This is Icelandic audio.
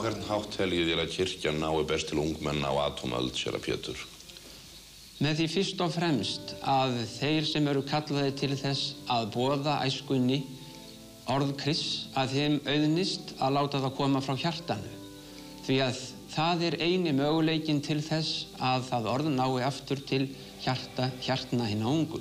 hvern hátt teljið þér að kirkjan nái best til ungmenna á atómöld, séra Pétur? Með því fyrst og fremst að þeir sem eru kallaðir til þess að boða æskunni orð Krists, að þeim auðnist að láta það koma frá hjartanu. Því að það eini möguleikinn til þess að það orð nái aftur til hjartna hinna ungu.